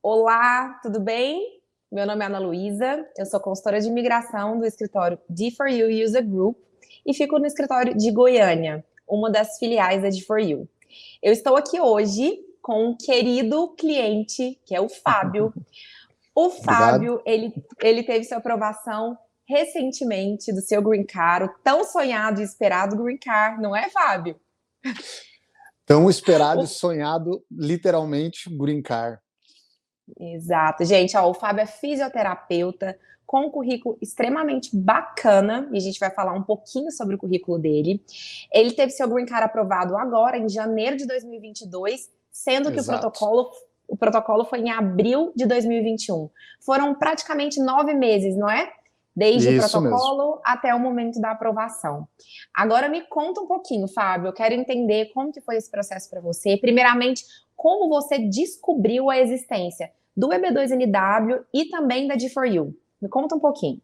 Olá, tudo bem? Meu nome é Ana Luísa, eu sou consultora de imigração do escritório D4U User Group e fico no escritório de Goiânia, uma das filiais da D4U. Eu estou aqui hoje com um querido cliente, que é o Fábio. O Obrigado. Fábio, ele teve sua aprovação recentemente do seu Green Card, o tão sonhado e esperado Green Card, não é, Fábio? Tão esperado e sonhado, literalmente, Green Card. Exato. Gente, ó, o Fábio é fisioterapeuta com um currículo extremamente bacana, e a gente vai falar um pouquinho sobre o currículo dele. Ele teve seu Green Card aprovado agora, em janeiro de 2022, sendo que Exato. o protocolo foi em abril de 2021. Foram praticamente 9 meses, não é? Desde o Isso mesmo. protocolo até o momento da aprovação. Agora me conta um pouquinho, Fábio, eu quero entender como que foi esse processo para você. Primeiramente, como você descobriu a existência do EB2NW e também da D4U. Me conta um pouquinho.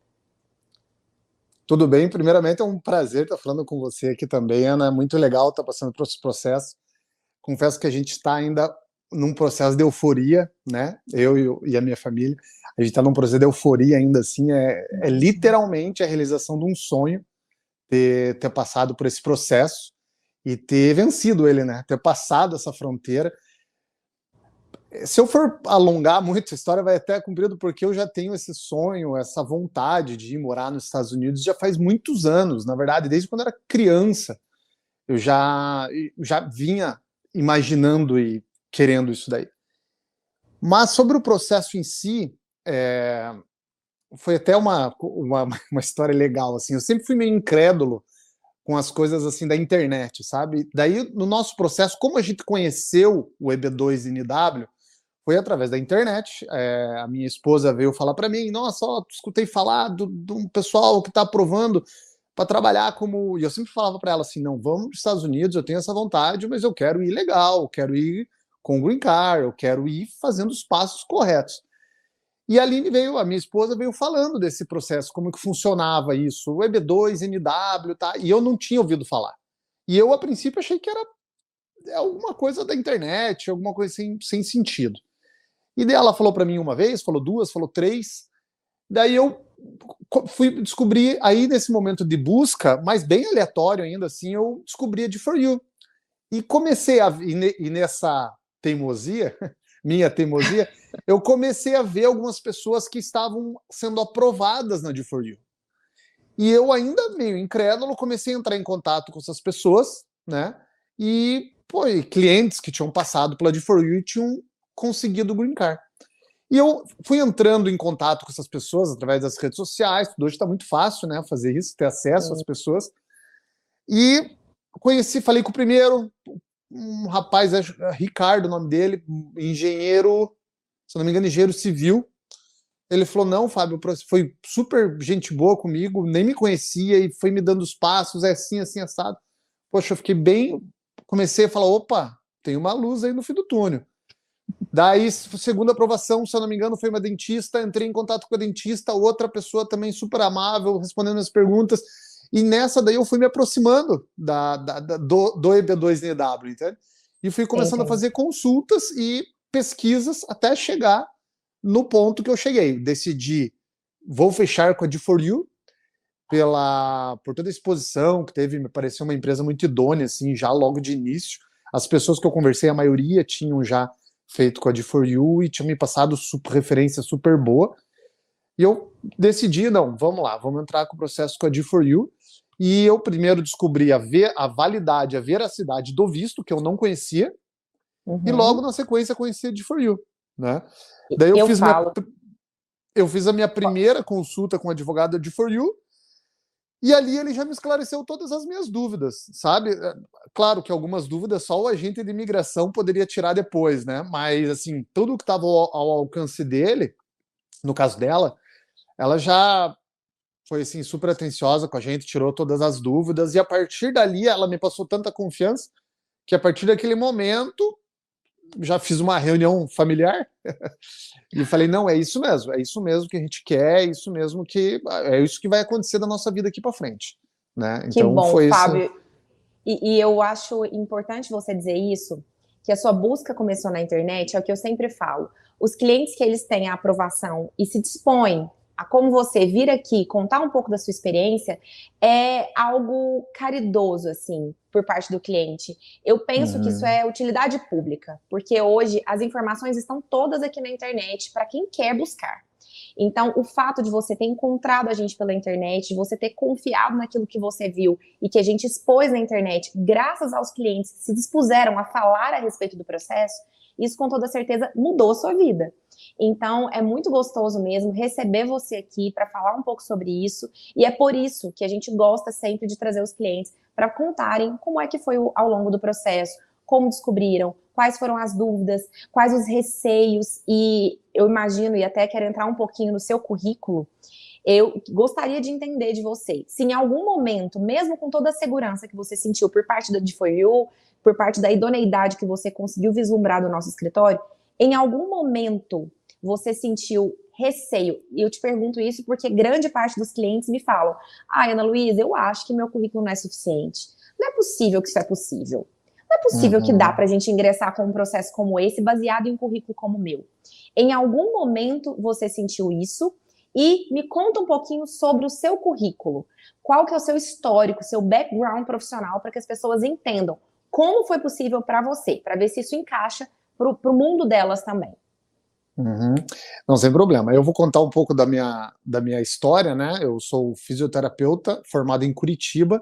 Tudo bem? Primeiramente, é um prazer estar falando com você aqui também, Ana. É muito legal estar passando por esse processo. Confesso que a gente está ainda num processo de euforia, né? Eu e a minha família. A gente está num processo de euforia ainda assim. É literalmente a realização de um sonho ter passado por esse processo e ter vencido ele, né? Ter passado essa fronteira. Se eu for alongar muito, a história vai até comprido, porque eu já tenho esse sonho, essa vontade de ir morar nos Estados Unidos já faz muitos anos, na verdade, desde quando eu era criança, eu já vinha imaginando e querendo isso daí. Mas sobre o processo em si, foi até uma história legal, assim, eu sempre fui meio incrédulo com as coisas assim da internet, sabe? Daí, no nosso processo, como a gente conheceu o EB2NW, foi através da internet. A minha esposa veio falar para mim: nossa, ó, escutei falar de um pessoal que está aprovando para trabalhar como. E eu sempre falava para ela assim: não, vamos para os Estados Unidos, eu tenho essa vontade, mas eu quero ir legal, eu quero ir com o Green Card, eu quero ir fazendo os passos corretos. E a Aline veio, a minha esposa veio falando desse processo, como que funcionava isso, o EB2NW, tá? E eu não tinha ouvido falar. E eu, a princípio, achei que era alguma coisa da internet, alguma coisa sem sentido. E daí ela falou para mim uma vez, falou duas, falou três. Daí eu fui descobrir, aí nesse momento de busca, mas bem aleatório ainda assim, eu descobri a D4U. E comecei a, e nessa teimosia, minha teimosia, eu comecei a ver algumas pessoas que estavam sendo aprovadas na D4U. E eu ainda meio incrédulo, comecei a entrar em contato com essas pessoas, né? E, pô, e clientes que tinham passado pela D4U e tinham conseguido o Green Card. E eu fui entrando em contato com essas pessoas através das redes sociais. Hoje está muito fácil, né, fazer isso, ter acesso às pessoas. E conheci, falei com o primeiro, um rapaz, Ricardo, o nome dele, engenheiro, se não me engano, engenheiro civil. Ele falou: não, Fábio, foi super gente boa comigo, nem me conhecia e foi me dando os passos, é assim, assim, assado. Poxa, eu fiquei bem. Comecei a falar: opa, tem uma luz aí no fim do túnel. Daí, segunda aprovação, se eu não me engano, foi uma dentista. Entrei em contato com a dentista, outra pessoa também super amável, respondendo as perguntas. E nessa daí eu fui me aproximando do EB2NW, entende? E fui começando a Entendi. fazer consultas e pesquisas até chegar no ponto que eu cheguei. Decidi, vou fechar com a D4U, por toda a exposição que teve, me pareceu uma empresa muito idônea, assim, já logo de início. As pessoas que eu conversei, a maioria tinham já feito com a D4U e tinham me passado referência super boa. E eu decidi, não, vamos lá, vamos entrar com o processo com a D4U. E eu primeiro descobri a validade, a veracidade do visto, que eu não conhecia, e logo Uhum. na sequência conheci a D4U, né? Daí Eu falo. eu fiz a minha primeira consulta com o advogado da D4U, e ali ele já me esclareceu todas as minhas dúvidas, sabe? Claro que algumas dúvidas só o agente de imigração poderia tirar depois, né? Mas, assim, tudo que estava ao alcance dele, no caso dela, ela já foi, assim, super atenciosa com a gente, tirou todas as dúvidas, e a partir dali ela me passou tanta confiança que a partir daquele momento já fiz uma reunião familiar e falei: não, é isso mesmo que a gente quer, é isso que vai acontecer da nossa vida aqui para frente, né? Que Então bom, foi esse. Fábio. E eu acho importante você dizer isso, que a sua busca começou na internet, é o que eu sempre falo. Os clientes que eles têm a aprovação e se dispõem a, como você, vir aqui contar um pouco da sua experiência, é algo caridoso, assim, por parte do cliente. Eu penso que isso Uhum. é utilidade pública, porque hoje as informações estão todas aqui na internet para quem quer buscar. Então, o fato de você ter encontrado a gente pela internet, de você ter confiado naquilo que você viu e que a gente expôs na internet, graças aos clientes que se dispuseram a falar a respeito do processo, isso com toda certeza mudou a sua vida. Então, é muito gostoso mesmo receber você aqui para falar um pouco sobre isso, e é por isso que a gente gosta sempre de trazer os clientes para contarem como é que foi ao longo do processo, como descobriram, quais foram as dúvidas, quais os receios, e eu imagino, e até quero entrar um pouquinho no seu currículo, eu gostaria de entender de você, se em algum momento, mesmo com toda a segurança que você sentiu por parte da D4U, por parte da idoneidade que você conseguiu vislumbrar do nosso escritório, em algum momento você sentiu receio? E eu te pergunto isso porque grande parte dos clientes me falam: Ana Luísa, eu acho que meu currículo não é suficiente. Não é possível que isso é possível. Não é possível que dá Uhum. para a gente ingressar com um processo como esse, baseado em um currículo como o meu. Em algum momento você sentiu isso? E me conta um pouquinho sobre o seu currículo. Qual que é o seu histórico, seu background profissional, para que as pessoas entendam como foi possível para você, para ver se isso encaixa para o mundo delas também. Uhum. Não, sem problema. Eu vou contar um pouco da minha história, né? Eu sou fisioterapeuta formado em Curitiba,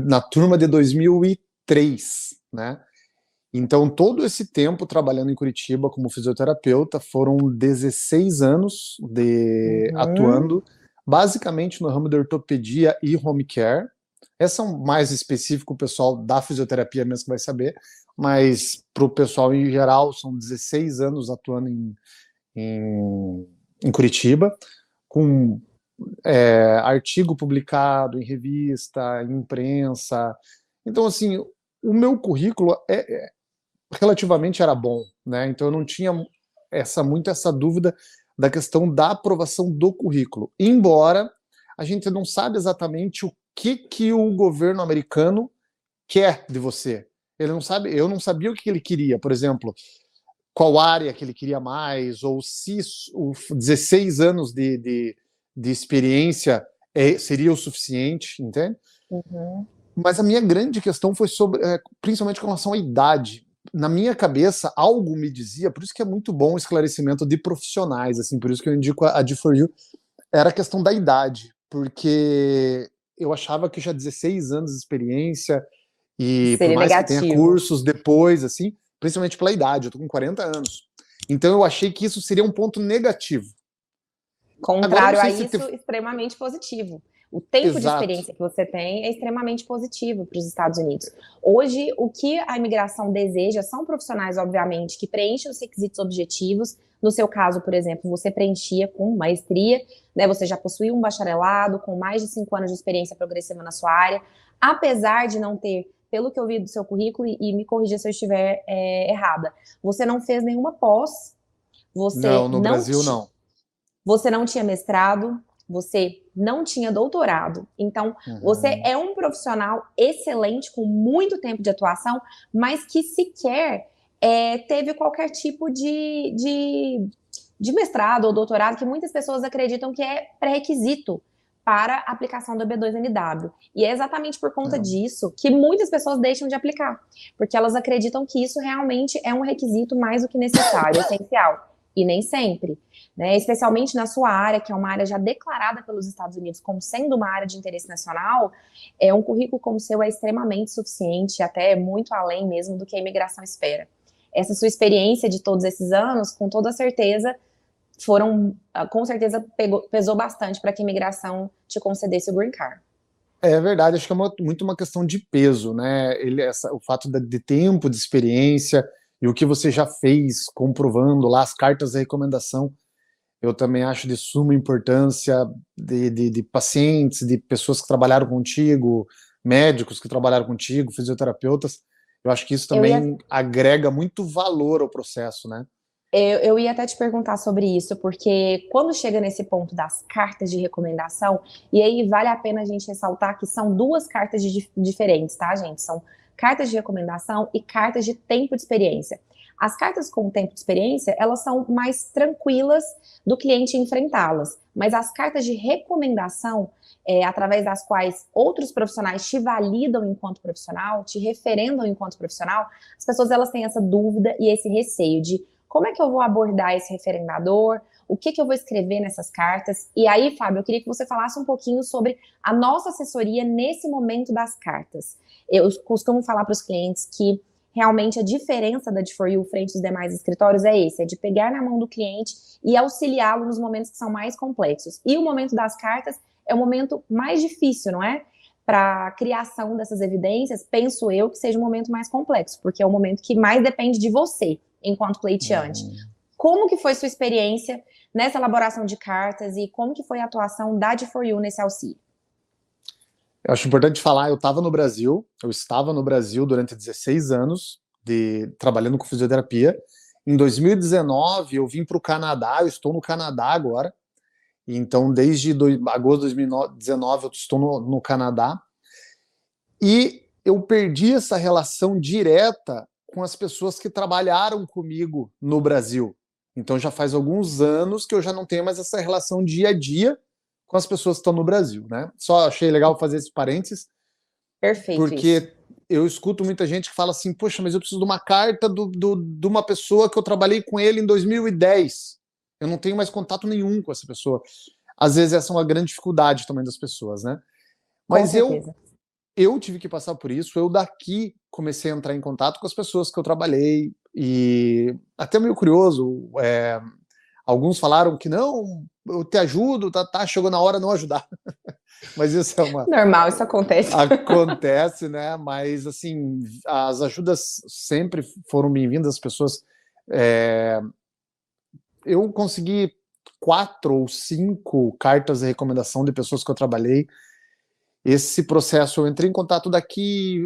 na turma de 2003, né? Então, todo esse tempo trabalhando em Curitiba como fisioterapeuta, foram 16 anos Uhum. atuando, basicamente no ramo da ortopedia e home care. Essa é um mais específico, o pessoal da fisioterapia mesmo que vai saber, mas para o pessoal em geral, são 16 anos atuando em, em Curitiba, com artigo publicado em revista, em imprensa. Então, assim, o meu currículo relativamente era bom, né? Então eu não tinha muito essa dúvida da questão da aprovação do currículo. Embora a gente não sabe exatamente o que o governo americano quer de você. Ele não sabe, eu não sabia o que ele queria, por exemplo, qual área que ele queria mais, ou se os 16 anos de experiência seria o suficiente, entende? Uhum. Mas a minha grande questão foi sobre, principalmente com relação à idade. Na minha cabeça, algo me dizia, por isso que é muito bom o esclarecimento de profissionais, assim, por isso que eu indico a D4U, era a questão da idade, porque eu achava que já 16 anos de experiência, e por Seria mais que tenha negativo. cursos depois, assim, principalmente pela idade, eu tô com 40 anos. Então eu achei que isso seria um ponto negativo. Agora eu não Contrário a sei se... isso, extremamente positivo. O tempo de Exato. experiência que você tem é extremamente positivo para os Estados Unidos. Hoje, o que a imigração deseja são profissionais, obviamente, que preenchem os requisitos objetivos. No seu caso, por exemplo, você preenchia com maestria, né? Você já possui um bacharelado com mais de 5 anos de experiência progressiva na sua área, apesar de não ter, pelo que eu vi do seu currículo, e me corrija se eu estiver errada, você não fez nenhuma pós, Não, você no não Brasil não. você não tinha mestrado, você não tinha doutorado. Então, você Uhum. é um profissional excelente, com muito tempo de atuação, mas que sequer teve qualquer tipo de mestrado ou doutorado, que muitas pessoas acreditam que é pré-requisito para a aplicação do B2NW. E é exatamente por conta É. disso que muitas pessoas deixam de aplicar, porque elas acreditam que isso realmente é um requisito mais do que necessário, essencial. E nem sempre, né? Especialmente na sua área, que é uma área já declarada pelos Estados Unidos como sendo uma área de interesse nacional, um currículo como o seu é extremamente suficiente, até muito além mesmo do que a imigração espera. Essa sua experiência de todos esses anos, com toda certeza, com certeza pesou bastante para que a imigração te concedesse o green card. É verdade, acho que é muito uma questão de peso, né? O fato de tempo, de experiência e o que você já fez, comprovando lá as cartas de recomendação, eu também acho de suma importância de pacientes, de pessoas que trabalharam contigo, médicos que trabalharam contigo, fisioterapeutas. Eu acho que isso Eu ia também agrega muito valor ao processo, né? Eu ia até te perguntar sobre isso, porque quando chega nesse ponto das cartas de recomendação, e aí vale a pena a gente ressaltar que são duas cartas diferentes, tá, gente? São cartas de recomendação e cartas de tempo de experiência. As cartas com tempo de experiência, elas são mais tranquilas do cliente enfrentá-las, mas as cartas de recomendação, através das quais outros profissionais te validam enquanto profissional, te referendam enquanto profissional, as pessoas elas têm essa dúvida e esse receio de como é que eu vou abordar esse referendador, o que eu vou escrever nessas cartas. E aí, Fábio, eu queria que você falasse um pouquinho sobre a nossa assessoria nesse momento das cartas. Eu costumo falar para os clientes que realmente a diferença da D4U frente aos demais escritórios é esse, é de pegar na mão do cliente e auxiliá-lo nos momentos que são mais complexos. E o momento das cartas é o momento mais difícil, não é? Para a criação dessas evidências, penso eu que seja um momento mais complexo, porque é o momento que mais depende de você, enquanto pleiteante. Como que foi sua experiência nessa elaboração de cartas e como que foi a atuação da D4U nesse auxílio? Eu acho importante falar, eu estava no Brasil durante 16 anos, trabalhando com fisioterapia. Em 2019, eu vim para o Canadá, eu estou no Canadá agora. Então, desde agosto de 2019, eu estou no Canadá. E eu perdi essa relação direta com as pessoas que trabalharam comigo no Brasil. Então, já faz alguns anos que eu já não tenho mais essa relação dia a dia com as pessoas que estão no Brasil, né? Só achei legal fazer esse parênteses. Perfeito. Porque isso. Eu escuto muita gente que fala assim, poxa, mas eu preciso de uma carta de uma pessoa que eu trabalhei com ele em 2010. Eu não tenho mais contato nenhum com essa pessoa. Às vezes essa é uma grande dificuldade também das pessoas, né? Mas eu tive que passar por isso, eu daqui comecei a entrar em contato com as pessoas que eu trabalhei, e até meio curioso, alguns falaram que não, eu te ajudo, chegou na hora não ajudar. Mas isso é uma... Normal, isso acontece. Acontece, né? Mas, assim, as ajudas sempre foram bem-vindas, as pessoas... Eu consegui 4 ou 5 cartas de recomendação de pessoas que eu trabalhei. Esse processo, eu entrei em contato daqui...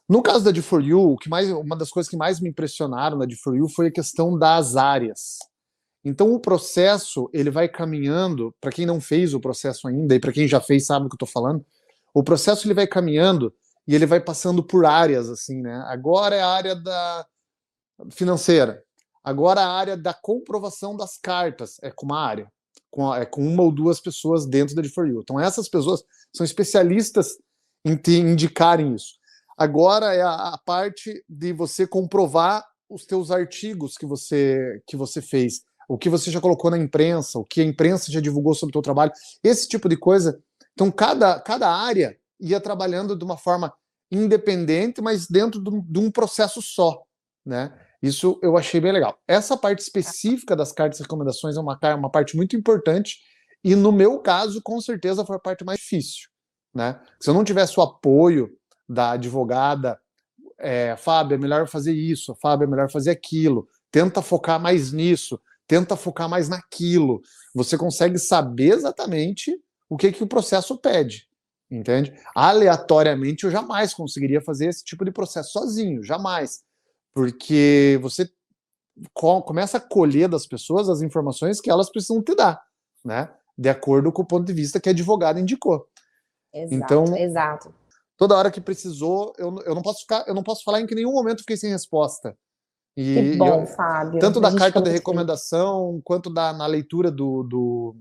No caso da D4U, uma das coisas que mais me impressionaram na D4U foi a questão das áreas. Então o processo, ele vai caminhando, para quem não fez o processo ainda, e para quem já fez sabe o que eu estou falando, o processo ele vai caminhando e ele vai passando por áreas, assim, né? Agora é a área da financeira, agora a área da comprovação das cartas, é com uma área, com uma ou duas pessoas dentro da D4U. Então essas pessoas são especialistas em indicarem isso. Agora é a parte de você comprovar os teus artigos que você fez, o que você já colocou na imprensa, o que a imprensa já divulgou sobre o teu trabalho, esse tipo de coisa. Então, cada área ia trabalhando de uma forma independente, mas dentro de um processo só, né? Isso eu achei bem legal. Essa parte específica das cartas de recomendações é uma parte muito importante, e no meu caso, com certeza, foi a parte mais difícil, né? Se eu não tivesse o apoio da advogada, Fábio, é melhor fazer isso, Fábio, é melhor fazer aquilo, tenta focar mais nisso, tenta focar mais naquilo. Você consegue saber exatamente o que o processo pede, entende? Aleatoriamente, eu jamais conseguiria fazer esse tipo de processo sozinho, jamais. Porque você começa a colher das pessoas as informações que elas precisam te dar, né? De acordo com o ponto de vista que a advogada indicou. Exato, então, exato. Toda hora que precisou, eu não posso falar em que nenhum momento fiquei sem resposta. Que bom, Fábio. Tanto da carta de muito recomendação, quanto na leitura do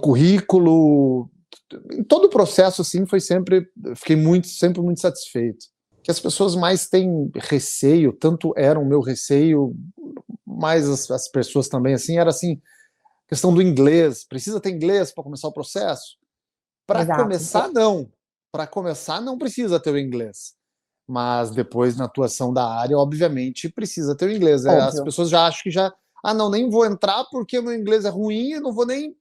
currículo, em todo o processo, assim, fiquei sempre muito satisfeito. Que as pessoas mais têm receio, tanto era o meu receio, mas as pessoas também, assim, era assim, questão do inglês, precisa ter inglês para começar o processo? Para começar, não. Para começar, não precisa ter o inglês. Mas depois, na atuação da área, obviamente, precisa ter o inglês. As pessoas já acham que não, nem vou entrar porque meu inglês é ruim e não vou nem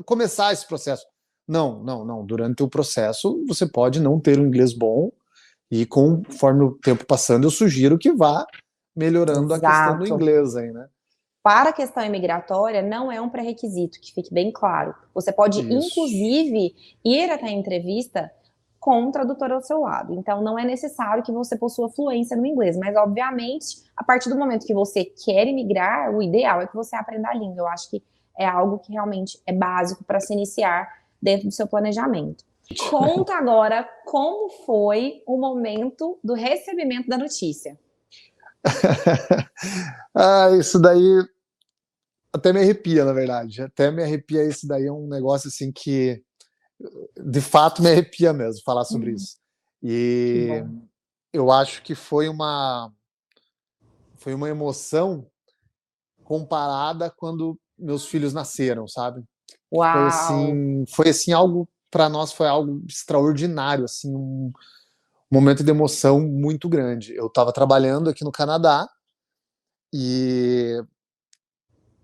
começar esse processo. Não. Durante o processo, você pode não ter um inglês bom, e conforme o tempo passando, eu sugiro que vá melhorando a questão do inglês aí, né? Para a questão imigratória, não é um pré-requisito, que fique bem claro. Você pode, inclusive, ir até a entrevista com um tradutor ao seu lado. Então, não é necessário que você possua fluência no inglês, mas, obviamente, a partir do momento que você quer imigrar, o ideal é que você aprenda a língua. Eu acho que é algo que realmente é básico para se iniciar dentro do seu planejamento. Conta agora como foi o momento do recebimento da notícia. Isso daí até me arrepia, na verdade. Até me arrepia, isso daí é um negócio assim que, de fato, me arrepia mesmo falar sobre isso. Que E bom. eu acho que foi uma emoção comparada quando meus filhos nasceram, sabe? Uau! Foi assim algo para nós foi algo extraordinário, assim, um momento de emoção muito grande. Eu estava trabalhando aqui no Canadá e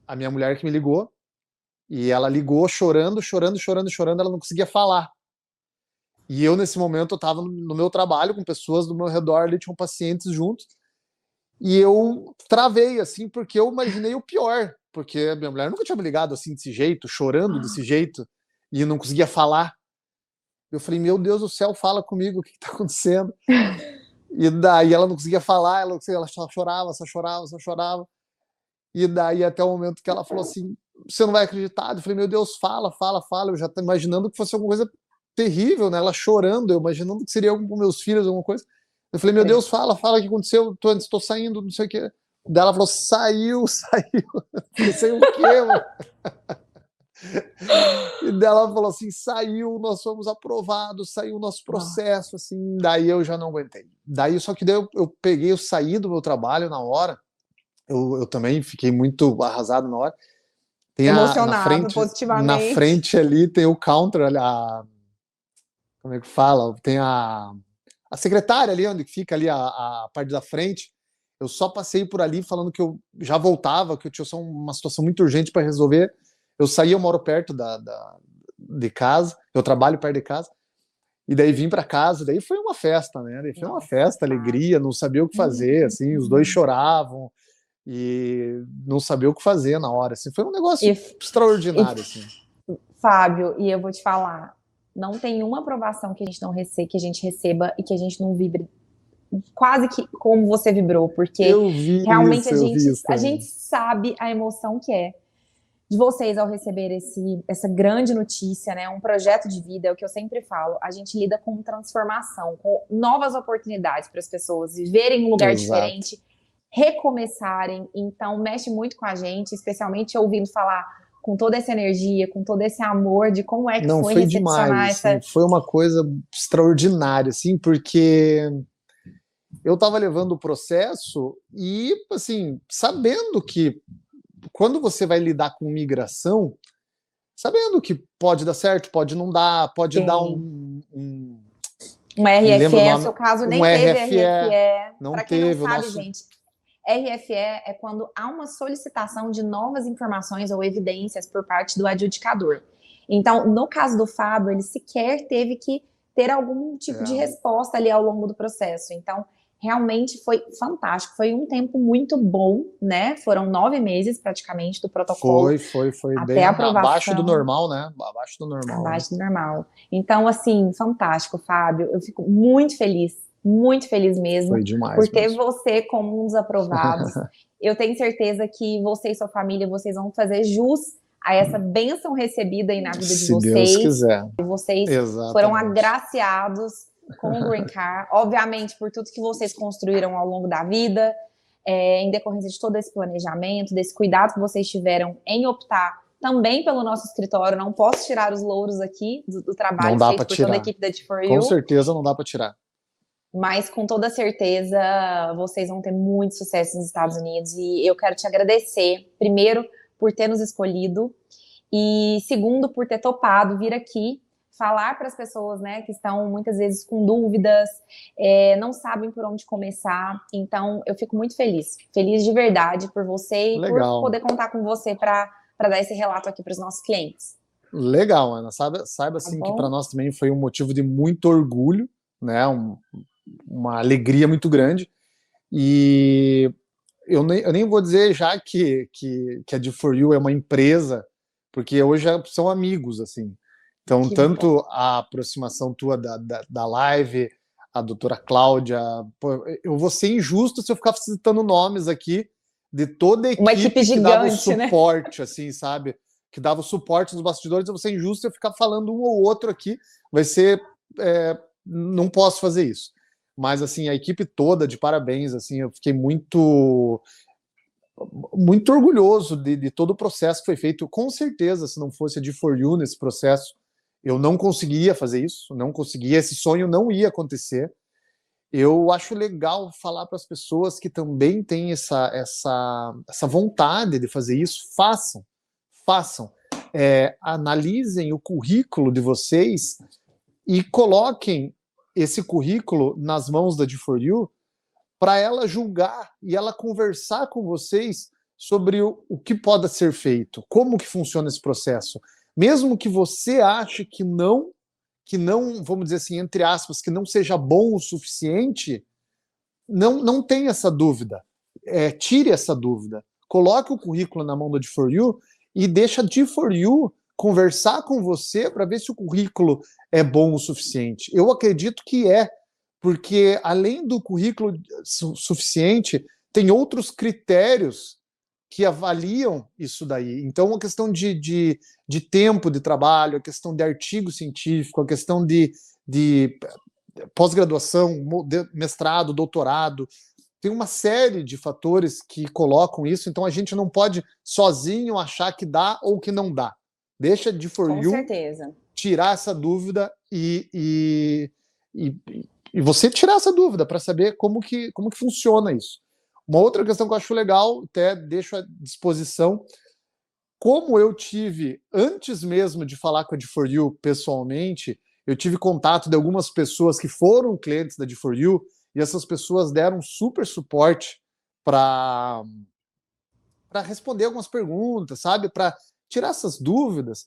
a minha mulher que me ligou, e ela ligou chorando, chorando, chorando, chorando, ela não conseguia falar. E eu, nesse momento, eu estava no meu trabalho com pessoas do meu redor, ali tinham pacientes juntos, e eu travei, assim, porque eu imaginei o pior, porque a minha mulher nunca tinha me ligado assim, desse jeito, chorando desse jeito, e não conseguia falar. Eu falei, meu Deus do céu, fala comigo, o que está acontecendo? E daí ela não conseguia falar, ela só chorava, só chorava, só chorava. E daí até o momento que ela falou assim, você não vai acreditar. Eu falei, meu Deus, fala, fala, fala. Eu já tô imaginando que fosse alguma coisa terrível, né? Ela chorando, eu imaginando que seria algum com meus filhos, alguma coisa. Eu falei, meu Deus, fala, fala o que aconteceu, estou saindo, não sei o quê. Daí ela falou, saiu, saiu. Eu falei, saiu o quê, mano? E dela falou assim, saiu, nós fomos aprovados, saiu o nosso processo, assim, daí eu já não aguentei. Daí, só que daí eu peguei, eu saí do meu trabalho na hora, eu também fiquei muito arrasado na hora. Tem Emocionado na positivamente. frente ali tem o counter, como é que fala? Tem a secretária ali, onde fica ali a parte da frente. Eu só passei por ali falando que eu já voltava, que eu tinha só uma situação muito urgente para resolver. Eu saí, eu moro perto de casa, eu trabalho perto de casa, e daí vim para casa, daí foi uma festa, né? Daí foi uma Nossa, festa, Fábio. alegria, não sabia o que fazer, assim, os dois choravam e não sabia o que fazer na hora, assim, foi um negócio E, extraordinário, assim. Fábio, e eu vou te falar, não tem uma aprovação que a gente não receba, que a gente receba e que a gente não vibre quase que como você vibrou, porque realmente Eu vi isso a gente também. sabe a emoção que é de vocês ao receber essa grande notícia, né? Um projeto de vida, é o que eu sempre falo, a gente lida com transformação, com novas oportunidades para as pessoas viverem um lugar Exato. diferente, recomeçarem, então mexe muito com a gente, especialmente ouvindo falar com toda essa energia, com todo esse amor de como é que Não, foi foi demais, recepcionar assim, essa. foi uma coisa extraordinária, assim, porque eu estava levando o processo e, assim, sabendo que quando você vai lidar com migração, sabendo que pode dar certo, pode não dar, pode dar Sim. um Uma me lembro o RFE, o nome, seu caso um nem teve RFE, RFE. não Para quem não teve o sabe, nosso. gente, RFE é quando há uma solicitação de novas informações ou evidências por parte do adjudicador. Então, no caso do Fábio, ele sequer teve que ter algum tipo de É, resposta ali ao longo do processo. Então, realmente foi fantástico. Foi um tempo muito bom, né? Foram 9 meses praticamente do protocolo foi até a bem abaixo do aprovação. normal, né? Abaixo do normal, né? Abaixo do normal. Então, assim, fantástico, Fábio. Eu fico muito feliz mesmo, Foi demais por ter mesmo. você como um dos aprovados. Eu tenho certeza que você e sua família, vocês vão fazer jus a essa bênção recebida aí na vida de Se Deus vocês. quiser. E vocês foram Exatamente. agraciados com o Green Card, obviamente por tudo que vocês construíram ao longo da vida, em decorrência de todo esse planejamento, desse cuidado que vocês tiveram em optar também pelo nosso escritório. Não posso tirar os louros aqui do Não trabalho dá para feito por toda a tirar. equipe da Com D4U, certeza não dá para tirar. mas com toda certeza vocês vão ter muito sucesso nos Estados Unidos e eu quero te agradecer, primeiro, por ter nos escolhido e segundo, por ter topado vir aqui falar para as pessoas, né, que estão muitas vezes com dúvidas, não sabem por onde começar. Então, eu fico muito feliz de verdade por você e por Legal. poder contar com você para dar esse relato aqui para os nossos clientes. Legal, Ana. Saiba Tá assim que para bom? nós também foi um motivo de muito orgulho, né? Uma alegria muito grande. E eu nem vou dizer já que a D4U é uma empresa, porque hoje já são amigos, assim. Então, Que bom. tanto a aproximação tua da live, a doutora Cláudia, pô, eu vou ser injusto se eu ficar citando nomes aqui de toda a Uma equipe equipe que dava o gigante, né? suporte, assim, sabe? que dava o suporte nos bastidores, eu vou ser injusto eu ficar falando um ou outro aqui, vai ser... não posso fazer isso. Mas, assim, a equipe toda, de parabéns, assim, eu fiquei muito orgulhoso de todo o processo que foi feito. Com certeza, se não fosse a D4U nesse processo, eu não conseguiria fazer isso, não conseguia, esse sonho não ia acontecer. Eu acho legal falar para as pessoas que também têm essa vontade de fazer isso, façam. Analisem o currículo de vocês e coloquem esse currículo nas mãos da D4U para ela julgar e ela conversar com vocês sobre o que pode ser feito, como que funciona esse processo. Mesmo que você ache que não, vamos dizer assim, entre aspas, que não seja bom o suficiente, não tenha essa dúvida. Tire essa dúvida. Coloque o currículo na mão da D4U e deixa a D4U conversar com você para ver se o currículo é bom o suficiente. Eu acredito que porque além do currículo suficiente, tem outros critérios que avaliam isso daí. Então, a questão de tempo de trabalho, a questão de artigo científico, a questão de pós-graduação, mestrado, doutorado, tem uma série de fatores que colocam isso, então a gente não pode sozinho achar que dá ou que não dá. Deixa de For You tirar essa dúvida e você tirar essa dúvida para saber como que funciona isso. Uma outra questão que eu acho legal, até deixo à disposição, como eu tive, antes mesmo de falar com a D4U pessoalmente, eu tive contato de algumas pessoas que foram clientes da D4U e essas pessoas deram super suporte para responder algumas perguntas, sabe? Para tirar essas dúvidas.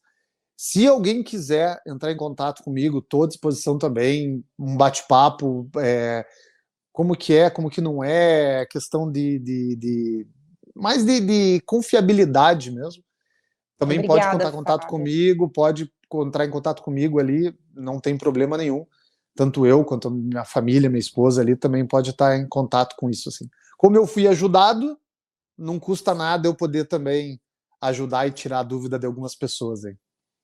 Se alguém quiser entrar em contato comigo, estou à disposição também, um bate-papo, como que é, como que não é, questão mais de confiabilidade mesmo. Também pode contar contato comigo, pode entrar em contato comigo ali, não tem problema nenhum. Tanto eu quanto a minha família, minha esposa ali também pode estar em contato com isso, assim. Como eu fui ajudado, não custa nada eu poder também ajudar e tirar a dúvida de algumas pessoas aí.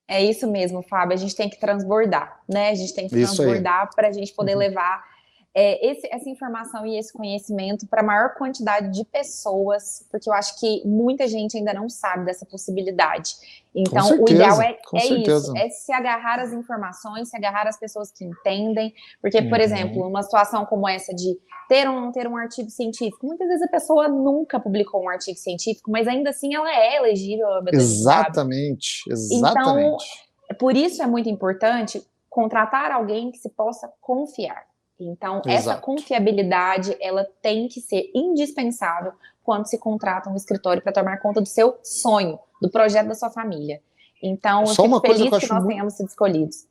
É isso mesmo, Fábio. A gente tem que transbordar, né? A gente tem que transbordar para a gente poder levar essa informação e esse conhecimento para a maior quantidade de pessoas, porque eu acho que muita gente ainda não sabe dessa possibilidade. Então, o ideal é isso, é se agarrar às informações, se agarrar às pessoas que entendem, porque, por exemplo, uma situação como essa de ter ou não ter um artigo científico, muitas vezes a pessoa nunca publicou um artigo científico, mas ainda assim ela é elegível ao B2W. Exatamente. Então, por isso é muito importante contratar alguém que se possa confiar. Então, essa confiabilidade, ela tem que ser indispensável quando se contrata um escritório para tomar conta do seu sonho, do projeto da sua família. Então, eu fico feliz que nós tenhamos sido escolhidos.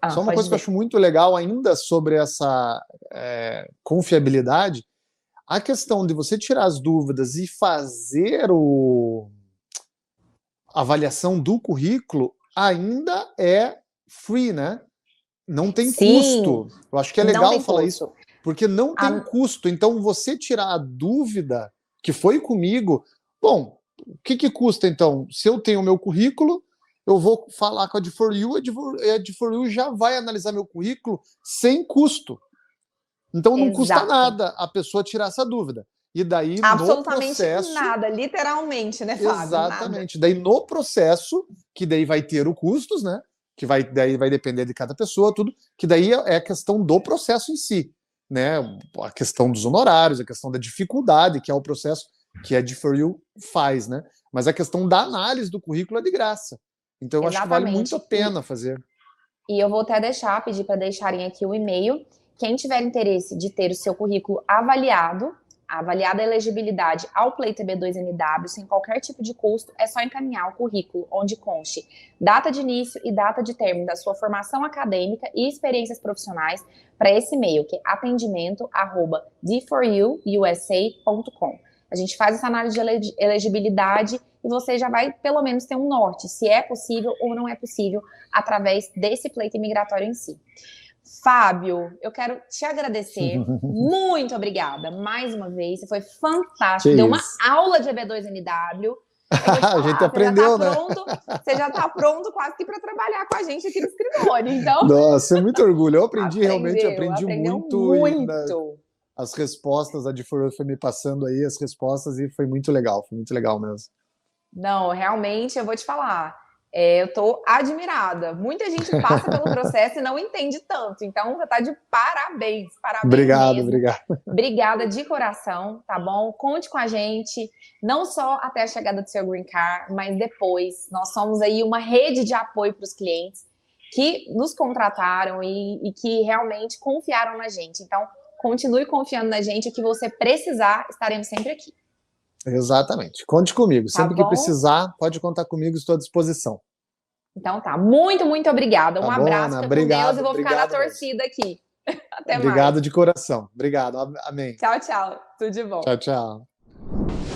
Só uma coisa que eu acho muito legal ainda sobre essa confiabilidade, a questão de você tirar as dúvidas e fazer a avaliação do currículo ainda é free, né? Não tem custo. Eu acho que é legal falar isso, porque não tem custo. Então, você tirar a dúvida que foi comigo, bom, o que custa, então? Se eu tenho o meu currículo, eu vou falar com a D4U, a D4U já vai analisar meu currículo sem custo. Então, não custa nada a pessoa tirar essa dúvida. E daí, absolutamente no processo... nada, literalmente, né, Fábio? Exatamente. Daí, no processo, que daí vai ter os custos, né? Que daí vai depender de cada pessoa, tudo, que daí é a questão do processo em si, né? A questão dos honorários, a questão da dificuldade, que é o processo que a D4U faz, né? Mas a questão da análise do currículo é de graça. Então, eu acho que vale muito a pena fazer. E eu vou até pedir para deixarem aqui o e-mail. Quem tiver interesse de ter o seu currículo avaliada a elegibilidade ao Play TB2NW sem qualquer tipo de custo, é só encaminhar o currículo, onde conste data de início e data de término da sua formação acadêmica e experiências profissionais para esse e-mail, que é atendimento@d4uusa.com. A gente faz essa análise de elegibilidade e você já vai, pelo menos, ter um norte, se é possível ou não é possível, através desse pleito imigratório em si. Fábio, eu quero te agradecer. Muito obrigada mais uma vez. Você foi fantástico. Deu uma aula de EB2NW. Eu vou te A gente falar, aprendeu, né? você já tá pronto quase que para trabalhar com a gente aqui no escritório, então Nossa, é muito orgulho. Eu aprendi, realmente aprendi aprendeu muito muito. as respostas, a Difor foi me passando aí as respostas e foi muito legal mesmo. Não, realmente, eu vou te falar, eu tô admirada. Muita gente passa pelo processo e não entende tanto, então você tá de parabéns, parabéns Obrigado, mesmo. obrigado. Obrigada de coração, tá bom? Conte com a gente, não só até a chegada do seu Green Card, mas depois. Nós somos aí uma rede de apoio para os clientes que nos contrataram e que realmente confiaram na gente. Então, continue confiando na gente, o que você precisar, estaremos sempre aqui. Exatamente. Conte comigo. Tá Sempre que bom? precisar, pode contar comigo, estou à disposição. Então tá, muito, muito obrigada. Um Tá bom, abraço, Ana? fica com Deus Obrigado, e vou ficar na obrigado mesmo. torcida aqui. Até mais. Obrigado de coração. Obrigado. Amém. Tchau, tchau. Tudo de bom. Tchau, tchau.